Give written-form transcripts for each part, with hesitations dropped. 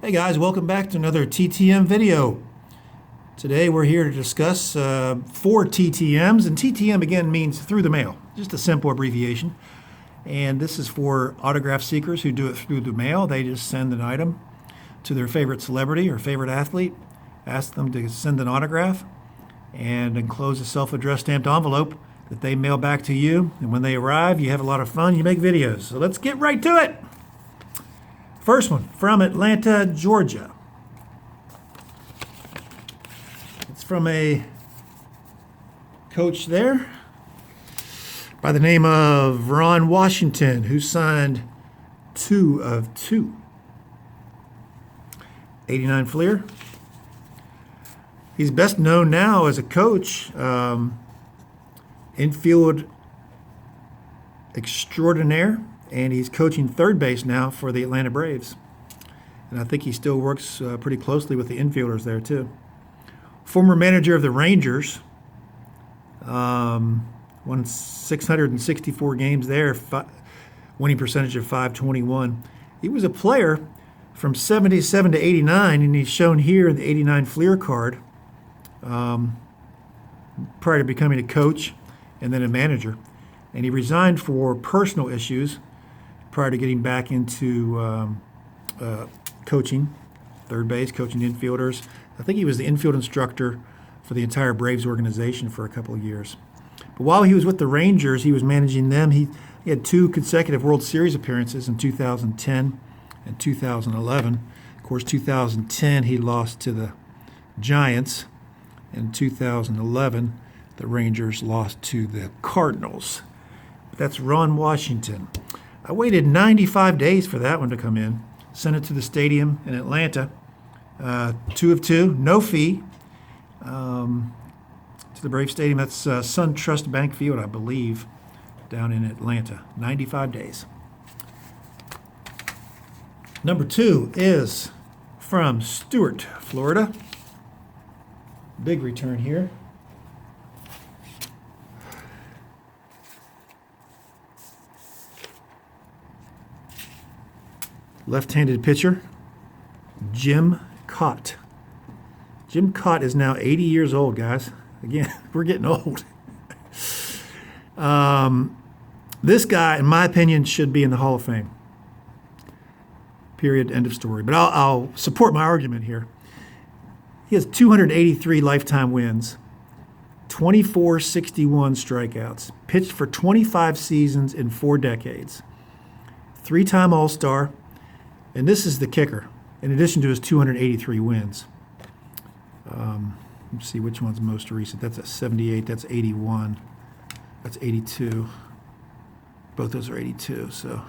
Hey guys, welcome back to another TTM video. Today we're here to discuss 4 TTMs, and TTM again means through the mail, just a simple abbreviation. And this is for autograph seekers who do it through the mail. They just send an item to their favorite celebrity or favorite athlete, ask them to send an autograph, and enclose a self-addressed stamped envelope that they mail back to you. And when they arrive, you have a lot of fun, you make videos. So let's get right to it. First one from Atlanta, Georgia. It's from a coach there by the name of Ron Washington, who signed 2 of 2. 89 Fleer. He's best known now as a coach, infield extraordinaire. And he's coaching third base now for the Atlanta Braves. And I think he still works pretty closely with the infielders there, too. Former manager of the Rangers. Won 664 games there, winning percentage of .521. He was a player from 77 to 89, and he's shown here in the 89 Fleer card prior to becoming a coach and then a manager. And he resigned for personal issues prior to getting back into coaching, third base, coaching infielders. I think he was the infield instructor for the entire Braves organization for a couple of years. But while he was with the Rangers, he was managing them. He had 2 consecutive World Series appearances in 2010 and 2011. Of course, 2010 he lost to the Giants. In 2011, the Rangers lost to the Cardinals. That's Ron Washington. I waited 95 days for that one to come in. Sent it to the stadium in Atlanta. 2 of 2, no fee. To the Brave Stadium. That's SunTrust Bank Field, I believe, down in Atlanta. 95 days. Number 2 is from Stuart, Florida. Big return here. Left-handed pitcher, Jim Kaat. Jim Kaat is now 80 years old, guys. Again, we're getting old. This guy, in my opinion, should be in the Hall of Fame. Period, end of story. But I'll support my argument here. He has 283 lifetime wins, 2461 strikeouts, pitched for 25 seasons in 4 decades, 3-time All-Star. And this is the kicker, in addition to his 283 wins. Let's see which one's most recent. That's a 78, that's 81, that's 82. Both those are 82. So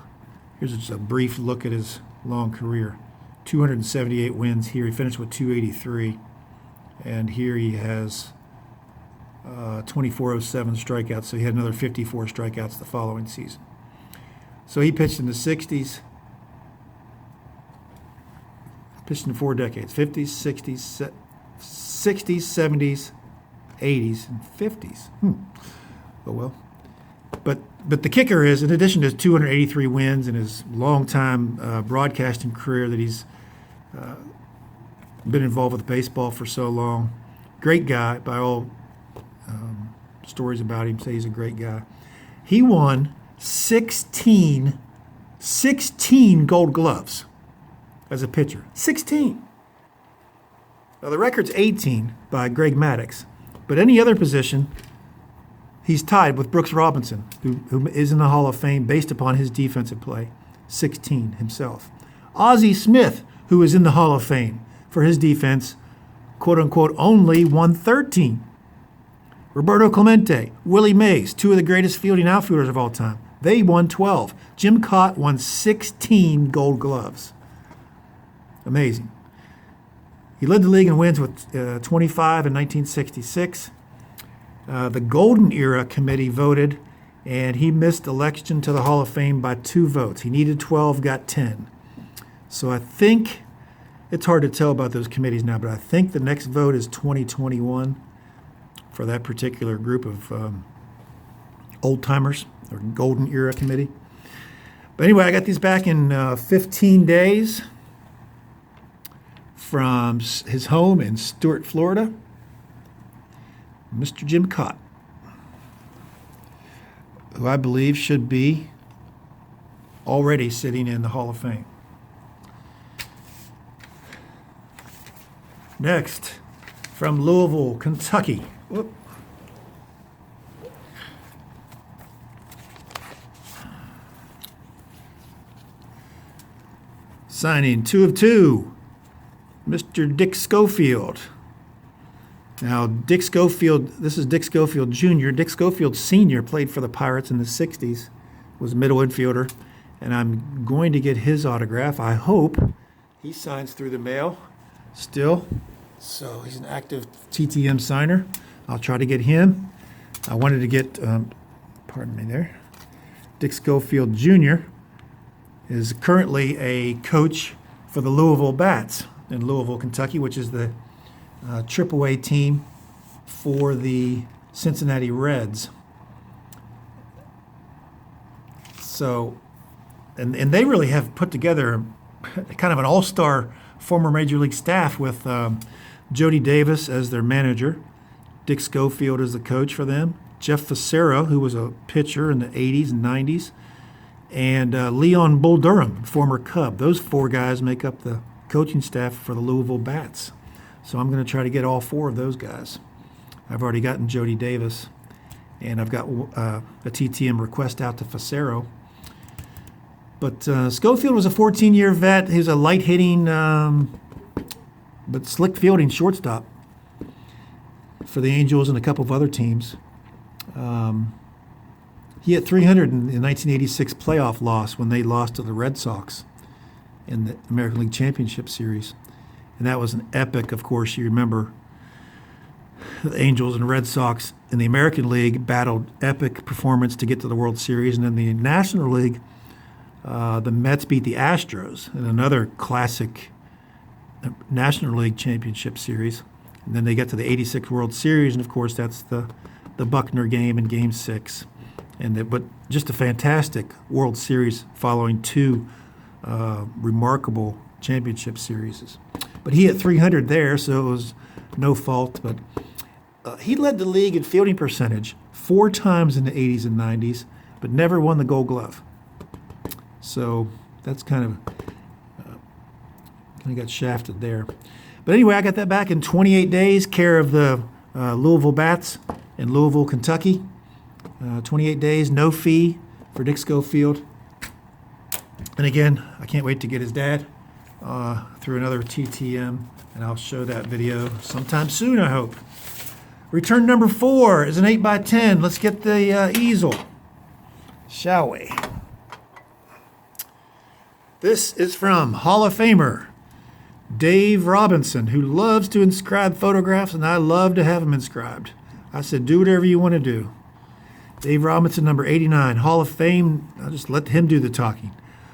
here's just a brief look at his long career. 278 wins here. He finished with 283. And here he has 2407 strikeouts. So he had another 54 strikeouts the following season. So he pitched in the 60s. Pitched in 4 decades, 50s, 60s, 70s, 80s, and 50s. Oh, well. But the kicker is, in addition to his 283 wins and his long-time broadcasting career that he's been involved with baseball for so long, great guy by all stories about him say he's a great guy. He won 16 Gold Gloves as a pitcher. 16. Now, the record's 18 by Greg Maddux, but any other position, he's tied with Brooks Robinson, who is in the Hall of Fame based upon his defensive play. 16 himself. Ozzie Smith, who is in the Hall of Fame for his defense, quote-unquote, only won 13. Roberto Clemente, Willie Mays, 2 of the greatest fielding outfielders of all time. They won 12. Jim Kaat won 16 Gold Gloves. Amazing. He led the league in wins with 25 in 1966. The Golden Era Committee voted, and he missed election to the Hall of Fame by 2 votes. He needed 12, got 10. So I think, it's hard to tell about those committees now, but I think the next vote is 2021 for that particular group of old-timers, or Golden Era Committee. But anyway, I got these back in 15 days. from his home in Stuart, Florida, Mr. Jim Kaat, who I believe should be already sitting in the Hall of Fame. Next, from Louisville, Kentucky. Whoop. Signing 2 of 2, Mr. Dick Schofield. Now, Dick Schofield, this is Dick Schofield Jr. Dick Schofield Sr. played for the Pirates in the 60s, was a middle infielder, and I'm going to get his autograph. I hope he signs through the mail still. So he's an active TTM signer. I'll try to get him. I wanted to get, pardon me there, Dick Schofield Jr. is currently a coach for the Louisville Bats in Louisville, Kentucky, which is the AAA team for the Cincinnati Reds. So, and they really have put together kind of an all-star former Major League staff with Jody Davis as their manager, Dick Schofield as the coach for them, Jeff Facero, who was a pitcher in the 80s and 90s, and Leon Bull Durham, former Cub. Those 4 guys make up the coaching staff for the Louisville Bats. So I'm going to try to get all 4 of those guys. I've already gotten Jody Davis, and I've got a TTM request out to Facero. But Schofield was a 14-year vet. He was a light-hitting but slick fielding shortstop for the Angels and a couple of other teams. He hit 300 in the 1986 playoff loss when they lost to the Red Sox in the American League Championship Series. And that was an epic, of course. You remember the Angels and Red Sox in the American League battled epic performance to get to the World Series. And in the National League, the Mets beat the Astros in another classic National League Championship Series. And then they get to the 86 World Series, and of course that's the Buckner game in Game 6. But just a fantastic World Series following 2 remarkable championship series. But he hit 300 there, so it was no fault. But he led the league in fielding percentage 4 times in the 80s and 90s, but never won the Gold Glove. So that's kind of got shafted there. But anyway, I got that back in 28 days, care of the Louisville Bats in Louisville, Kentucky. 28 days, no fee for Dick Schofield. And again, I can't wait to get his dad through another TTM, and I'll show that video sometime soon, I hope. Return number 4 is an 8x10. Let's get the easel, shall we? This is from Hall of Famer Dave Robinson, who loves to inscribe photographs, and I love to have them inscribed. I said, do whatever you want to do. Dave Robinson, number 89, Hall of Fame. I'll just let him do the talking.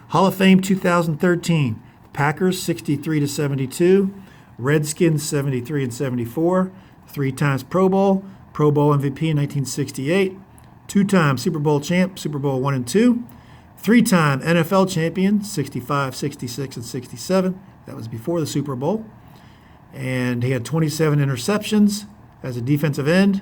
Hall of Fame 2013, Packers 63-72, Redskins 73 and 74, 3 times Pro Bowl MVP in 1968, 2-time Super Bowl champ, Super Bowl 1 and 2, 3-time NFL champion, 65, 66, and 67. That was before the Super Bowl. And he had 27 interceptions as a defensive end,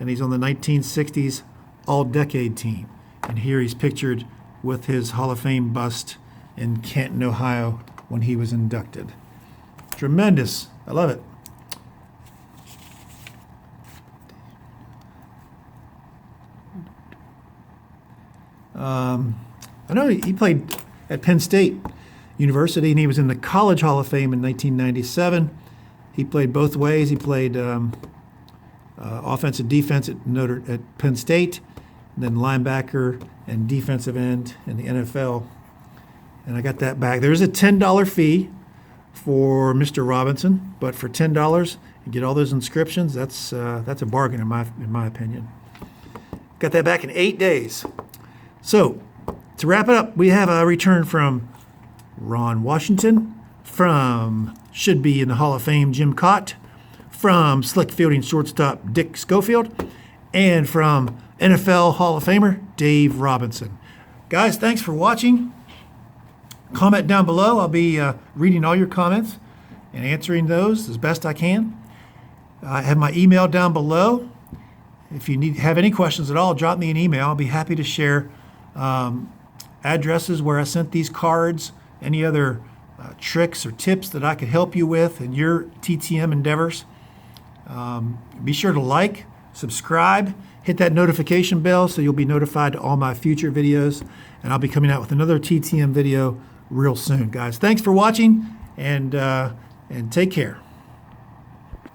and he's on the 1960s All-Decade team. And here he's pictured with his Hall of Fame bust in Canton, Ohio, when he was inducted. Tremendous. I love it. I know he played at Penn State University, and he was in the College Hall of Fame in 1997. He played both ways. He played offense and defense at Penn State, and then linebacker and defensive end in the NFL. And I got that back. There's a $10 fee for Mr. Robinson, but for $10, you get all those inscriptions. That's a bargain in my opinion. Got that back in 8 days. So to wrap it up, we have a return from Ron Washington, from should be in the Hall of Fame Jim Kaat, from slick fielding shortstop Dick Schofield, and from NFL Hall of Famer Dave Robinson. Guys, thanks for watching. Comment down below. I'll be reading all your comments, and answering those as best I can. I have my email down below. If you have any questions at all, drop me an email. I'll be happy to share addresses where I sent these cards, any other tricks or tips that I could help you with in your TTM endeavors. Be sure to like, subscribe, hit that notification bell so you'll be notified to all my future videos. And I'll be coming out with another TTM video real soon, guys. Thanks for watching, and take care.